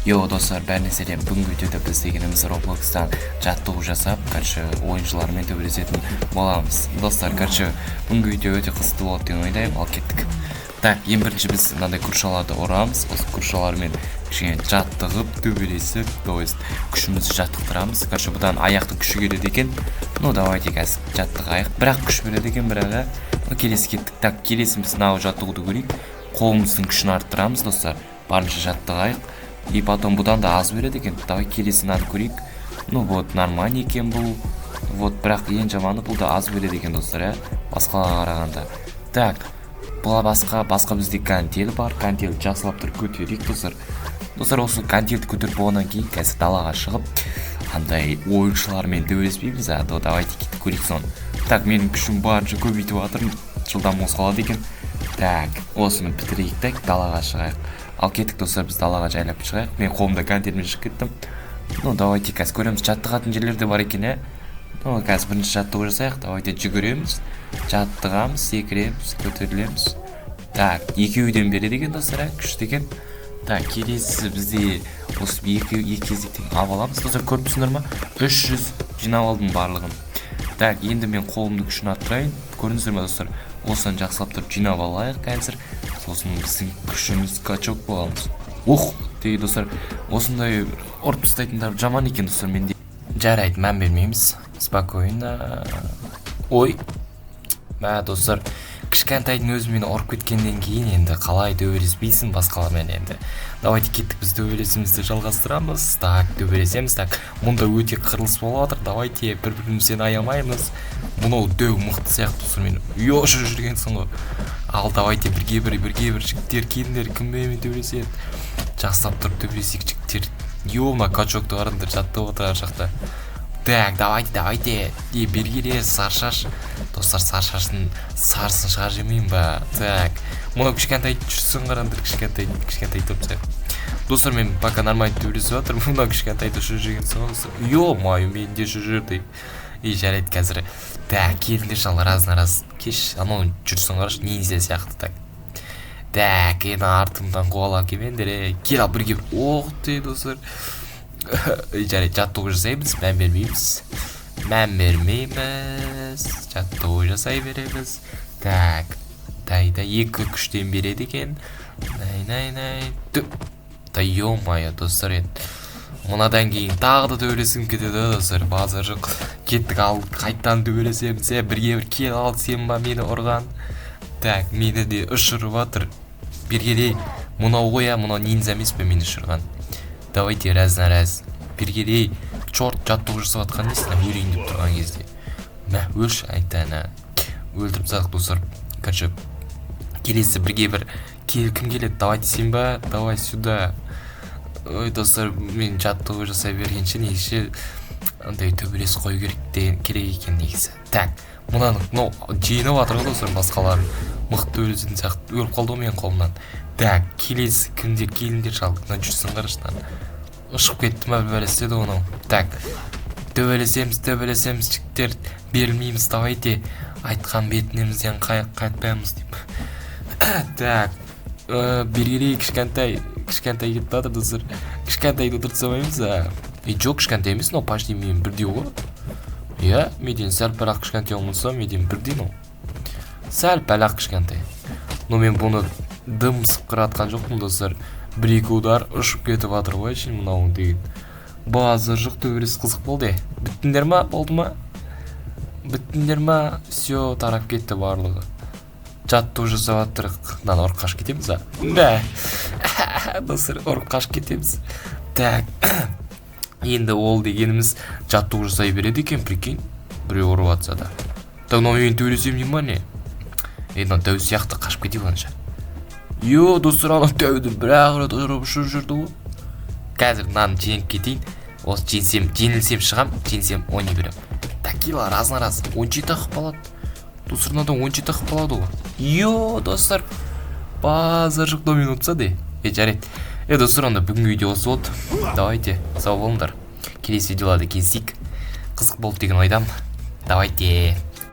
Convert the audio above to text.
Достар, бәріне сәлем. Бүгінгі видеода біз дегеніміз Roblox'тан жаттығу жасап, ойыншылармен төбелесетін боламыз. Достар, бүгінгі видео өте қызықты болады деп ойлаймын, ал кеттік. Так, ең бірінші біз мынандай күршаларды ұрамыз. Осы күршалармен кішкене жаттығып, төбелесіп, күшімізді жаттықтырамыз. Бұдан аяқтың күші келеді екен. Давайте қазір жаттығайық. Бірақ күш береді екен, бірақ келесі кеттік. Так, келесіміз мынау жаттығуды көрейік. Қолымыздың күшін арттырамыз, достар. Барынша жаттығайық. И потом бұдан да аз береді екен. Давай келесін ады көрейік. Нормально екен бұл. Бірақ ең жаманы бұл да аз береді екен, достар, басқаларға қарағанда. Так, бұл басқа бізде кантел бар. Кантел жақсылап тұрып көтерейік, достар. Достар, осы кантелді көтеріп болғаннан кейін қазір далаға шығып, андай ойыншылармен төбелеспейміз, давайте кетіп көрейік соны. Так, менің күшім барынша көбейтіп жатырмын. Жылдам қозғалады екен. Так, осыны бітірейік, так, далаға шығайық. Ал кеттік, достар, біз далаға жайлап шығайық. Мен қолымда кантелмен шығып кеттім. Давайте қазір көреміз, жаттығатын жерлерде бар екен, қазір бірінші жаттығу жасайық. Давайте жүгіреміз, жаттығамыз, секіреміз, көтерілеміз. Так, екеуден береді екен, достар, күшті екен. Так, келесі бізде осы екі кезектен алып аламыз. Достар, көріп тұрсыңдар ма? 300 жинап алдым барлығын. Так, енді мен қолымды күшін арттырайын. Көрдіңіздер ма, достар? Осыдан жақсылап тұрып жинап алайық қазір. Сосын біздің күшіміз качок боламыз. Деген, достар, осындай ұрып тастайтындар жаман екен, достар, менде. Жарайды, мән бермейміз. Спокойно. Достар, кішкентайдың өзі мені ұрып кеткеннен кейін енді қалай төбелеспейсің басқалармен енді. Давайте кеттік, біз төбелесімізді жалғастырамыз. Так, төбелесеміз. Так, мұнда өте қырылыс болып жатыр. Давайте бір-бірімізден аямаймыз. Мұнау дөу мықты сияқты, достар, мен жүргенсің ғой. Ал давайте бірге бір жігіттер келіңдер, кіммен төбелеседі. Жақсылап тұрып төбелесейік, жігіттер. Мына качокты қараңдар, жаттығып отыр ар жақта. Так, давайте. Бергеле саршаш. Достар, саршасын шығар жемейін ба. Так, мұнау кішкентай жүрсін қараңдар, кішкентай топсай. Достар, мен пока нормально төбелесіп жатыр. Мұнау кішкентайды жүрген соң, достар. Мен де жүрді. Жарайды қазір. Так, келіңдер шал, раз. Кеш, анау жүрсін қараш, ниндзя сияқты. Так, енді артымдан қуалап келмеңдер. Кел, ал бірге. Достар. Жарайды, жаттығу жасаймыз, мән бермейміз. Жаттығу жасай береміз. Так, дайда екі күштен береді екен. Ё-моё, достар, мұнадан кейін тағы да төбелесім кетеді, достар, базар жоқ. Кеттік, ал қайттан төбелесеміз, бірге бір кел ал, сен ба мені ұрған. Так, мені де ұшырып жатыр. Бергелей, мұнау ғой, мұнау ниндзя емес пе мені ұшырған. Давайте раз. Бергелей, чорт, жаттығу жасап атқан несін, өлейін деп тұрған кезде. Өлші, айтайына. Өлтіріп садық, достар. Келесі бірге бір. Кім келеді? Давайте сен ба? Давай сюда. Достар, мен жаттығу жасай бергенше негізше андай төбелес қою керек екен негізі. Так, мұнаны жиынып атыр, достар, басқаларын. Мықты төбелесетін сияқты. Өліп қалды мен қолымнан. Так, келесі кімдер келіндер жалды. Жүрсін қарашынан. Ұшып кетті ма бәлестеді оны. Так, төбелесеміз, жіктер. Берілмейміз, давайте. Айтқан бетінемізден қайтпаймыз деп. Так, бергелей кішкентай кетті атыр, достар. Кішкентайды отыртсамаймыз, жоқ кішкентай емес, почти мен бірдей ғой. Меден сәл пәлақ кішкентай олмаса, меден бірдей, сәл пәлақ кішкентай. Мен бұны дым сыпқыр атқан жоқпын, достар. Бір-екі удар ұшып кетіп атыр ғой, мұнауын деген. Базар жоқ, төбелес қызық болды. Біттіңдер ма? Болды ма? Біттіңдер ма? Все, тарап кетті барлығы. Жаттығу жасап атырық. Ұрып қашып кетеміз, Достар, ұрып қашып кетеміз. Так, енді ол дегеніміз жаттығу жасай береді екен, прикинь. Біреу ұрып атса да. Так, мен төбелесем дейм ба не? Дәу сияқты қашып кетейік анша. Достар, ана дәуді бір-ақ рет ұрып ұшып жүрді ғой. Қазір мынаны жеңіп кетейін. Осы жеңілсем шығам, жеңсем ойнай берем. Так, кел, раз. 17 ақып қалады. Достар, мынадан 17 ақып қалады ғой. Достар, базар жоқ домен ұтса де. Жарайды. Достар, онда бүгінгі видео осы болды. Давайте, сау болыңдар. Келесі видеоларда кездесейік. Қызық болды деген ойдамын. Давайте.